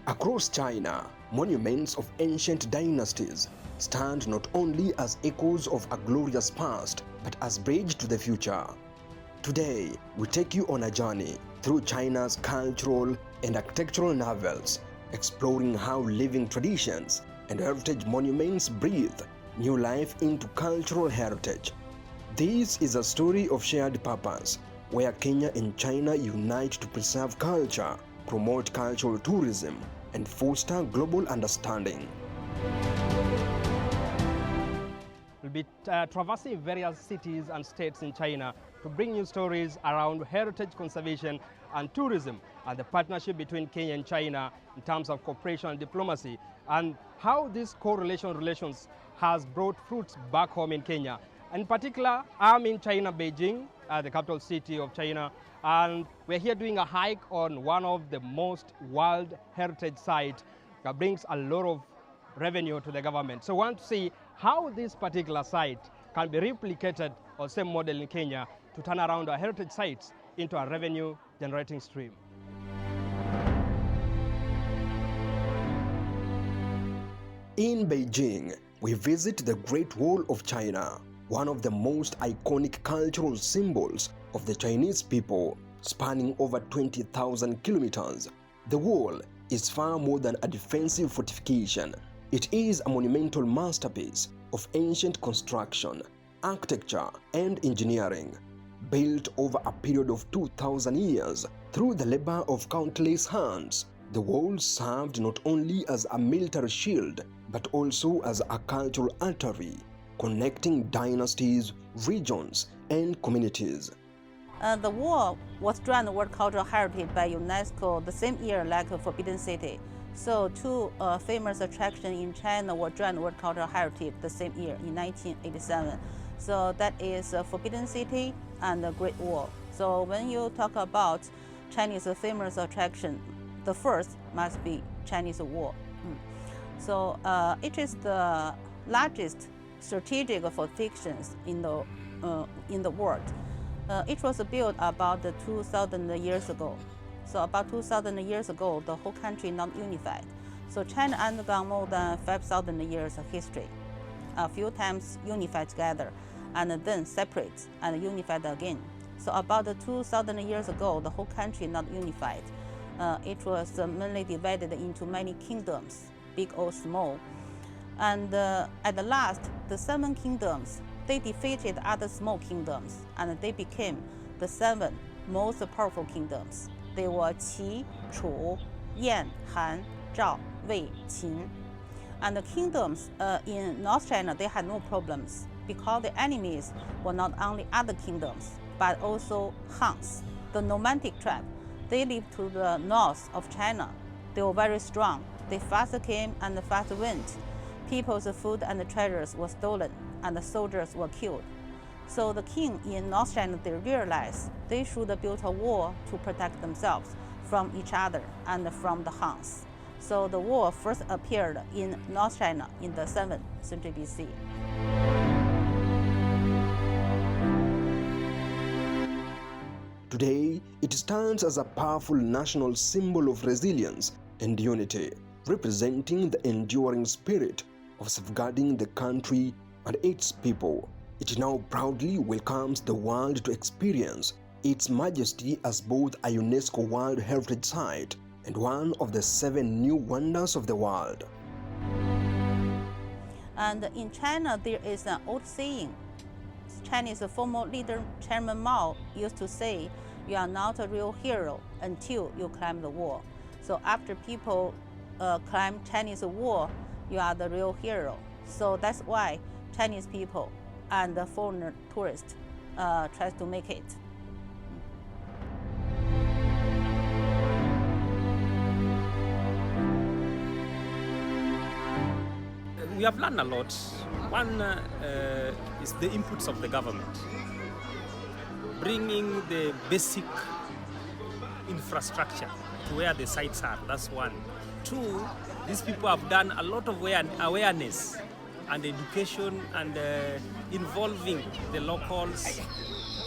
Across China, monuments of ancient dynasties stand not only as echoes of a glorious past, but as bridge to the future. Today, we take you on a journey through China's cultural and architectural marvels, exploring how living traditions and heritage monuments breathe new life into cultural heritage. This is a story of shared purpose, where Kenya and China unite to preserve culture, promote cultural tourism, and foster global understanding. We'll be traversing various cities and states in China to bring you stories around heritage conservation and tourism, and the partnership between Kenya and China in terms of cooperation and diplomacy, and how this relations has brought fruits back home in Kenya. In particular, I'm in China, Beijing, the capital city of China, and we're here doing a hike on one of the most World Heritage sites that brings a lot of revenue to the government. So we want to see how this particular site can be replicated or same model in Kenya to turn around our heritage sites into a revenue generating stream. In Beijing, we visit the Great Wall of China, one of the most iconic cultural symbols of the Chinese people, spanning over 20,000 kilometers. The wall is far more than a defensive fortification. It is a monumental masterpiece of ancient construction, architecture, and engineering. Built over a period of 2,000 years through the labor of countless hands, the wall served not only as a military shield but also as a cultural artery, connecting dynasties, regions, and communities. The wall was joined World Cultural Heritage by UNESCO the same year like Forbidden City. So two famous attractions in China were joined World Cultural Heritage the same year in 1987. So that is Forbidden City and the Great Wall. So when you talk about Chinese famous attraction, the first must be Chinese Wall. So it is the largest strategic fortifications in the world. It was built about 2,000 years ago. So about 2,000 years ago, the whole country not unified. So China undergone more than 5,000 years of history. A few times unified together, and then separate and unified again. So about 2,000 years ago, the whole country not unified. It was mainly divided into many kingdoms, big or small. And at the last, the 7 kingdoms, they defeated other small kingdoms, and they became the 7 most powerful kingdoms. They were Qi, Chu, Yan, Han, Zhao, Wei, Qin. And the kingdoms in North China, they had no problems because the enemies were not only other kingdoms, but also Hans, the nomadic tribe. They lived to the north of China. They were very strong. They fast came and fast went. People's food and treasures were stolen, and the soldiers were killed. So the king in North China, they realized they should build a wall to protect themselves from each other and from the Hans. So the wall first appeared in North China in the 7th century BC. Today, it stands as a powerful national symbol of resilience and unity, representing the enduring spirit of safeguarding the country and its people. It now proudly welcomes the world to experience its majesty as both a UNESCO World Heritage Site and one of the 7 new wonders of the world. And in China, there is an old saying. Chinese former leader Chairman Mao used to say, "You are not a real hero until you climb the wall." So after people climb Chinese wall, you are the real hero. So that's why Chinese people and the foreign tourists try to make it. We have learned a lot. One is the inputs of the government, bringing the basic infrastructure to where the sites are. That's one. 2, these people have done a lot of awareness and education and involving the locals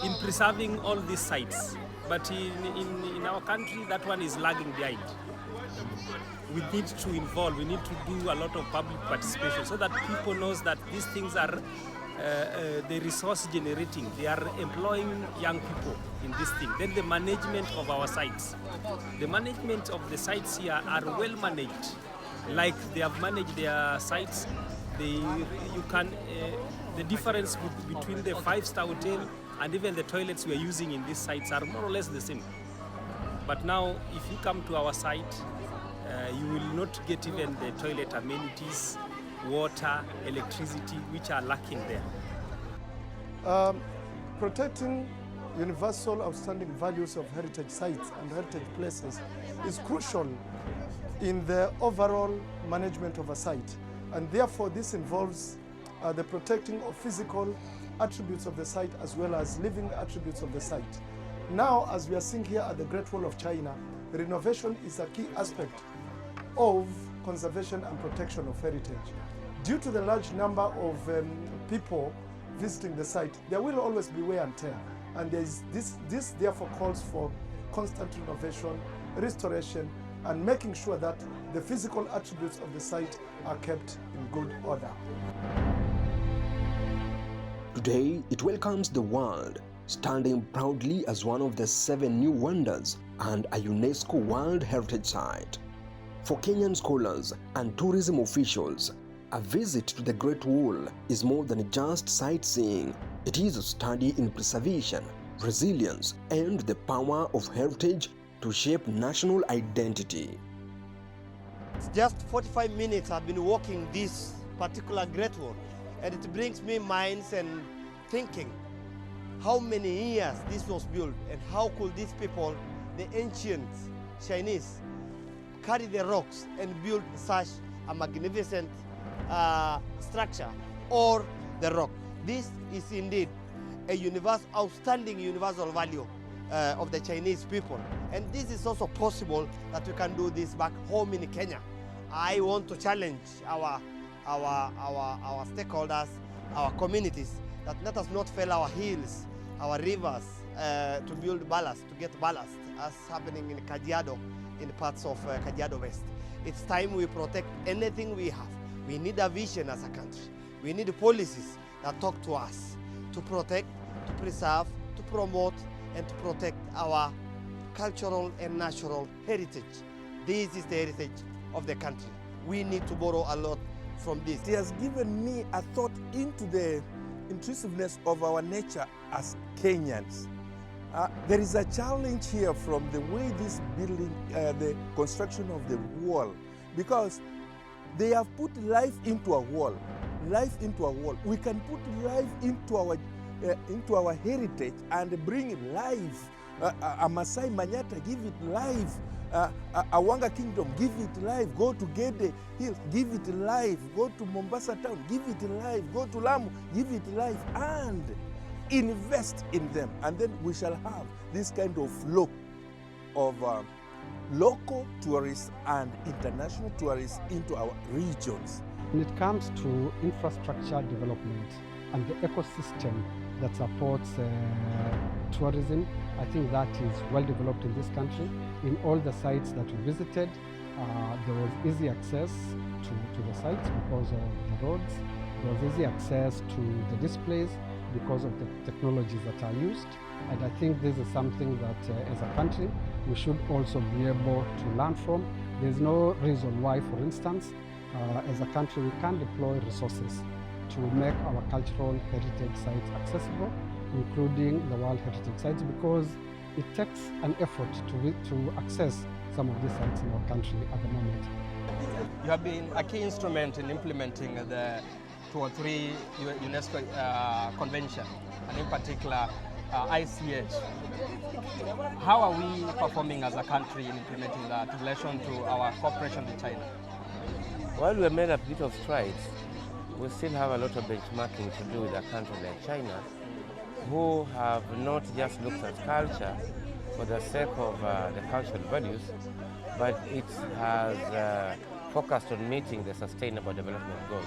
in preserving all these sites. But in our country, that one is lagging behind. we need to involve, we need to do a lot of public participation so that people knows that these things are the resource generating. They are employing young people in this thing. Then the management of our sites. The management of the sites here are well managed. Like they have managed their sites. The difference between the 5-star hotel and even the toilets we are using in these sites are more or less the same. But now, if you come to our site, you will not get even the toilet amenities, water, electricity, which are lacking there. Protecting universal outstanding values of heritage sites and heritage places is crucial in the overall management of a site. And therefore, this involves the protecting of physical attributes of the site as well as living attributes of the site. Now, as we are seeing here at the Great Wall of China, renovation is a key aspect of conservation and protection of heritage. Due to the large number of people visiting the site, there will always be wear and tear. And this therefore calls for constant renovation, restoration, and making sure that the physical attributes of the site are kept in good order. Today, it welcomes the world, standing proudly as one of the 7 new wonders and a UNESCO World Heritage Site. For Kenyan scholars and tourism officials, a visit to the Great Wall is more than just sightseeing. It is a study in preservation, resilience, and the power of heritage to shape national identity. It's just 45 minutes I've been walking this particular Great Wall, and it brings me minds and thinking how many years this was built and how could these people, the ancient Chinese, carry the rocks and build such a magnificent structure or the rock. This is indeed a outstanding universal value of the Chinese people. And this is also possible that we can do this back home in Kenya. I want to challenge our stakeholders, our communities, that let us not fail our hills, our rivers to build ballast, to get ballast, as happening in Kajiado, in parts of Kajiado West. It's time we protect anything we have. We need a vision as a country. We need policies that talk to us to protect, to preserve, to promote, and to protect our cultural and natural heritage. This is the heritage of the country. We need to borrow a lot from this. It has given me a thought into the intrusiveness of our nature as Kenyans. There is a challenge here from the way this building, the construction of the wall, because they have put life into a wall, life into a wall. We can put life into our heritage and bring it life. A Masai Manyata, give it life. A Wanga Kingdom, give it life. Go to Gede Hills, give it life. Go to Mombasa Town, give it life. Go to Lamu, give it life. And invest in them. And then we shall have this kind of flow of local tourists and international tourists into our regions. When it comes to infrastructure development and the ecosystem that supports tourism, I think that is well developed in this country. In all the sites that we visited, there was easy access to the sites because of the roads. There was easy access to the displays because of the technologies that are used. And I think this is something that as a country, we should also be able to learn from. There's no reason why, for instance, as a country, we can't deploy resources to make our cultural heritage sites accessible, including the World Heritage Sites, because it takes an effort to access some of these sites in our country at the moment. You have been a key instrument in implementing the 203 UNESCO convention, and in particular ICH. How are we performing as a country in implementing that in relation to our cooperation with China? While we have made a bit of strides, we still have a lot of benchmarking to do with a country like China, who have not just looked at culture for the sake of the cultural values, but it has focused on meeting the sustainable development goals.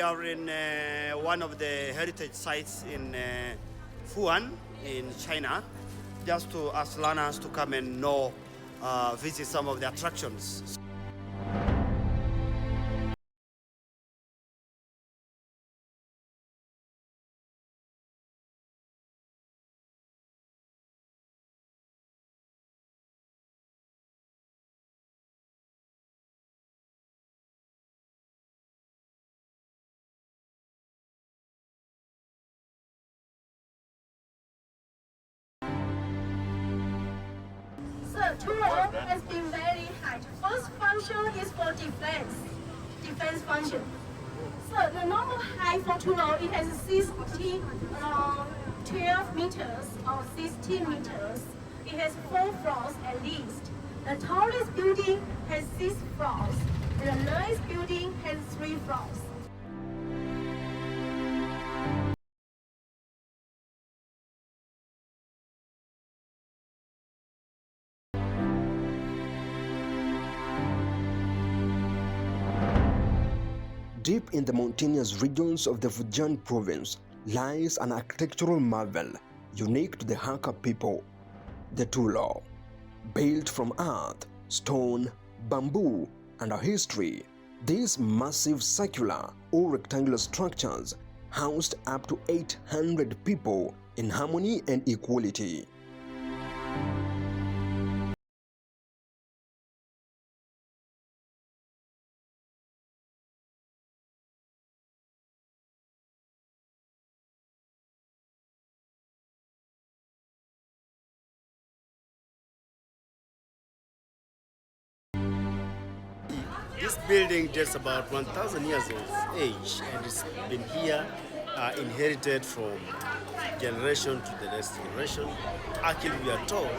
are in one of the heritage sites in Fuan in China, just to ask learners to come and visit some of the attractions. Tulo has been very high. First function is for defense function. So the normal height for Tulo, it has 12 meters or 16 meters. It has 4 floors at least. The tallest building has 6 floors. The lowest building has 3 floors. Deep in the mountainous regions of the Fujian province lies an architectural marvel unique to the Hakka people, the Tulo. Built from earth, stone, bamboo, and a history, these massive circular or rectangular structures housed up to 800 people in harmony and equality. This building is about 1,000 years of age, and it's been here inherited from generation to the next generation. Actually, we are told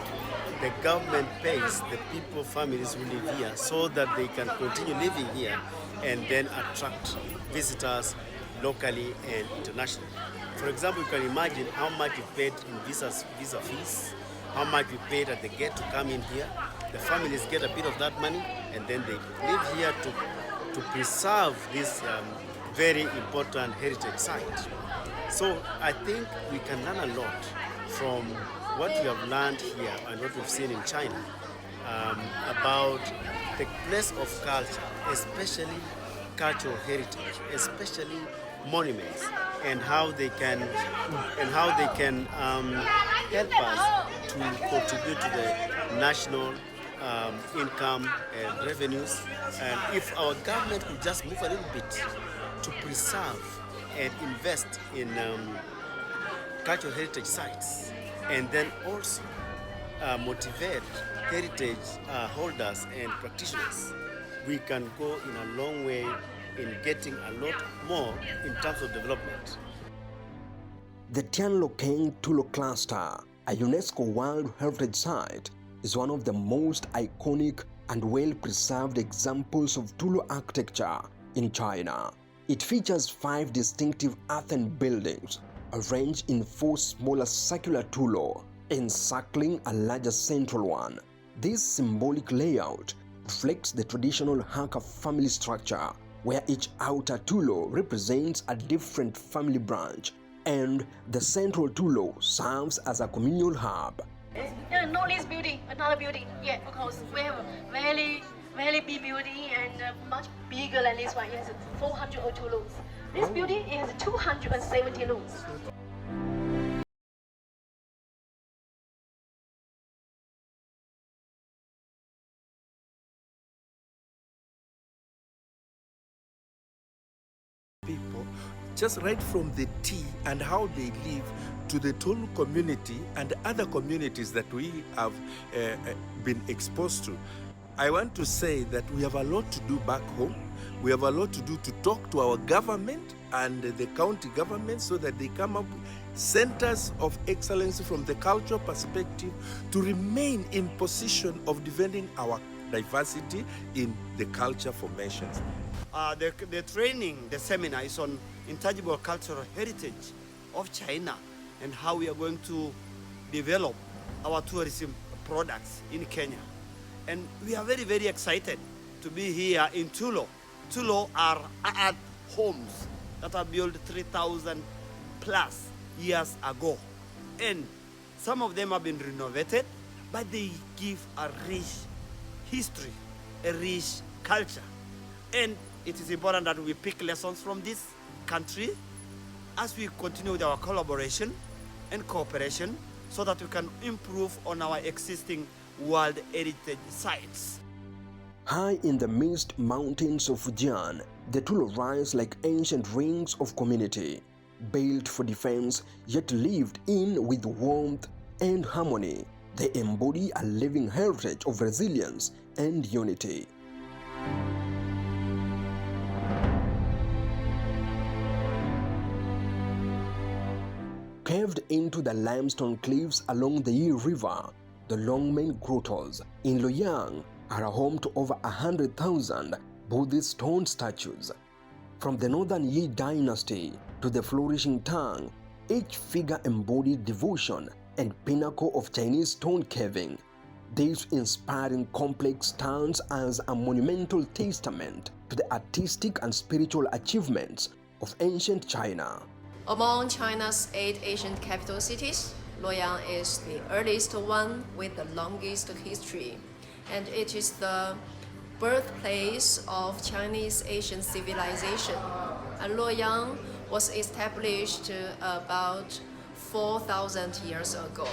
the government pays the people, families who live here so that they can continue living here and then attract visitors locally and internationally. For example, you can imagine how much you paid in visa fees, how much you paid at the gate to come in here. The families get a bit of that money, and then they live here to preserve this very important heritage site. So I think we can learn a lot from what we have learned here and what we've seen in China about the place of culture, especially cultural heritage, especially monuments, and how they can help us to contribute to the national income and revenues. And if our government could just move a little bit to preserve and invest in cultural heritage sites, and then also motivate heritage holders and practitioners, we can go in a long way in getting a lot more in terms of development. The Tianlokeng Tulo Cluster, a UNESCO World Heritage Site, is one of the most iconic and well-preserved examples of Tulo architecture in China. It features 5 distinctive earthen buildings arranged in 4 smaller circular Tulo, encircling a larger central one. This symbolic layout reflects the traditional Hakka family structure, where each outer Tulo represents a different family branch, and the central Tulo serves as a communal hub. Not this building, another building. Yeah, of course. We have a very big building and much bigger than this one. It has 402 rooms. This building is 270 rooms. People, just right from the tea and how they live to the Tulo community and other communities that we have been exposed to. I want to say that we have a lot to do back home. We have a lot to do to talk to our government and the county government so that they come up with centers of excellence from the cultural perspective to remain in position of defending our diversity in the culture formations. The training, the seminar is on intangible cultural heritage of China and how we are going to develop our tourism products in Kenya. And we are very, very excited to be here in Tulo. Tulo are art homes that were built 3,000 plus years ago. And some of them have been renovated, but they give a rich history, a rich culture. And it is important that we pick lessons from this country as we continue with our collaboration and cooperation so that we can improve on our existing World Heritage sites. High in the mist mountains of Fujian, the Tulo rise like ancient rings of community, built for defense yet lived in with warmth and harmony. They embody a living heritage of resilience and unity. Carved into the limestone cliffs along the Yi River, the Longmen Grottos in Luoyang are a home to over 100,000 Buddhist stone statues. From the northern Yi dynasty to the flourishing Tang, each figure embodied devotion and pinnacle of Chinese stone carving. This inspiring complex stands as a monumental testament to the artistic and spiritual achievements of ancient China. Among China's 8 ancient capital cities, Luoyang is the earliest one with the longest history, and it is the birthplace of Chinese ancient civilization. And Luoyang was established about 4,000 years ago,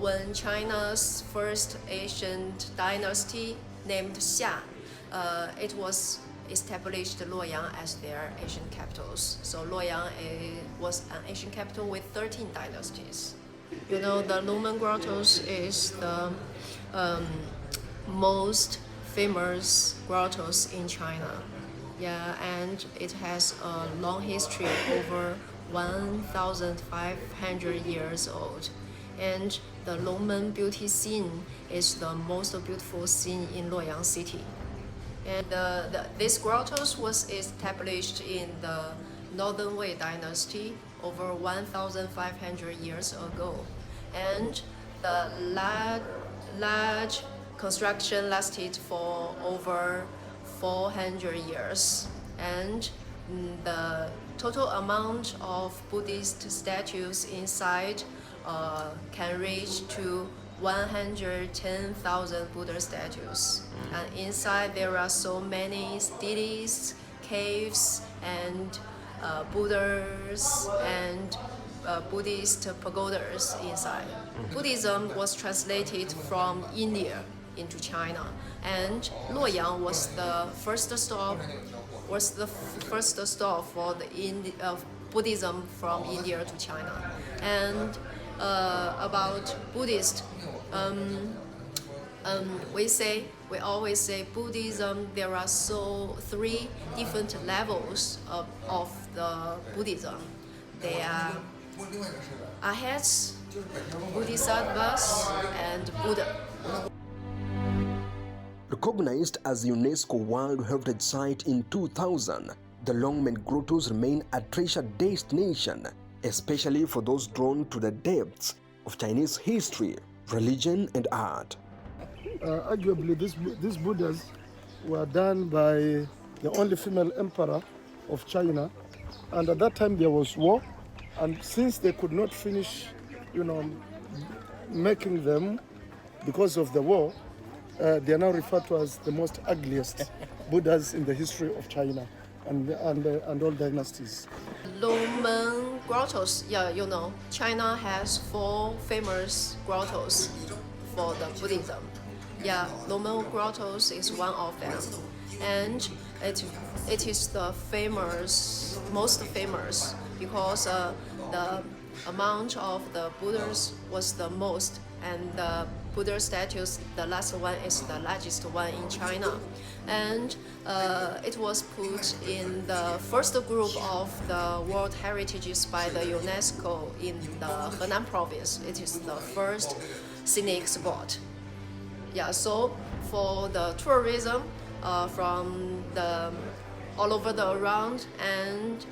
when China's first ancient dynasty named Xia, it was established Luoyang as their ancient capitals. So Luoyang was an ancient capital with 13 dynasties. You know, the Longmen Grottos is the most famous grottos in China. Yeah, and it has a long history, over 1,500 years old. And the Longmen Beauty Scene is the most beautiful scene in Luoyang City. And this grottos was established in the Northern Wei dynasty over 1,500 years ago. And the large construction lasted for over 400 years. And the total amount of Buddhist statues inside can reach to 110,000 Buddha statues. And inside there are so many stelaes, caves, and Buddhas and Buddhist pagodas inside. Buddhism was translated from India into China, and Luoyang was the first stop for the Buddhism from India to China. And about Buddhist, we always say Buddhism, there are 3 different levels of the Buddhism. They are Arhats, Bodhisattvas, and Buddha. Recognized as a UNESCO World Heritage Site in 2000, the Longmen Grottos remain a treasured destination, especially for those drawn to the depths of Chinese history, religion, and art. Arguably, these Buddhas were done by the only female emperor of China, and at that time there was war, and since they could not finish, making them because of the war, they are now referred to as the most ugliest Buddhas in the history of China and all dynasties. Longmen Grottos, China has 4 famous grottos for the Buddhism. Yeah, Longmen Grottos is one of them, and it is the most famous because the amount of the Buddhas was the most, and the Buddha statues, the last one is the largest one in China. And it was put in the first group of the World Heritages by the UNESCO in the Henan province. It is the first scenic spot. Yeah, so for the tourism from all over the around and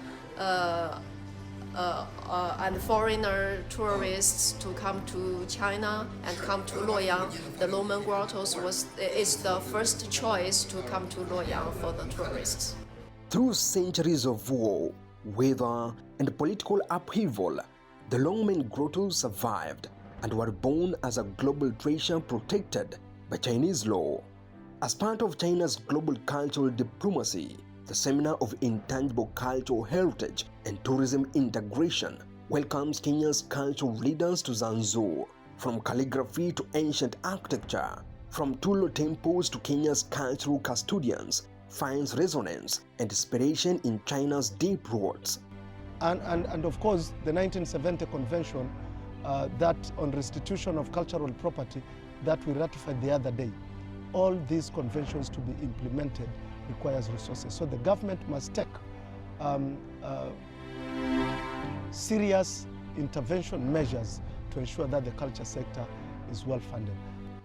foreigner tourists to come to China and come to Luoyang, the Longmen Grottos is the first choice to come to Luoyang for the tourists. Through centuries of war, weather, and political upheaval, the Longmen Grottos survived and were born as a global treasure protected by Chinese law. As part of China's global cultural diplomacy, the Seminar of Intangible Cultural Heritage and Tourism Integration welcomes Kenya's cultural leaders to Zanzu. From calligraphy to ancient architecture, from Tulo temples to Kenya's cultural custodians, finds resonance and inspiration in China's deep roots. And of course, the 1970 convention that on restitution of cultural property that we ratified the other day. All these conventions to be implemented requires resources. So the government must take serious intervention measures to ensure that the culture sector is well funded.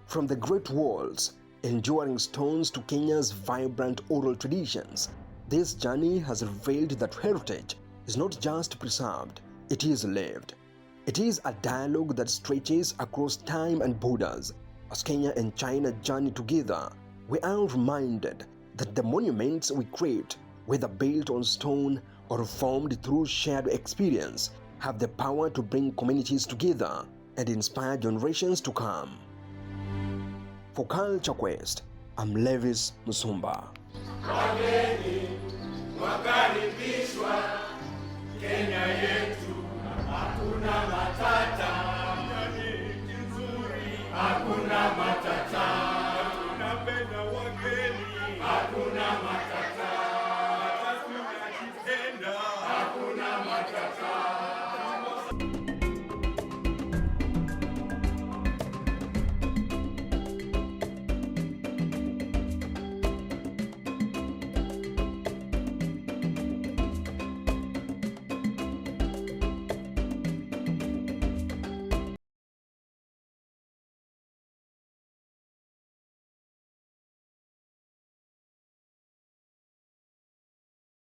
From the Great Walls, enduring stones to Kenya's vibrant oral traditions, this journey has revealed that heritage is not just preserved, it is lived. It is a dialogue that stretches across time and borders. As Kenya and China journey together, we are reminded that the monuments we create, whether built on stone or formed through shared experience, have the power to bring communities together and inspire generations to come. For Culture Quest, I'm Levis Musumba. Wakaribishwa Kenya yetu, hakuna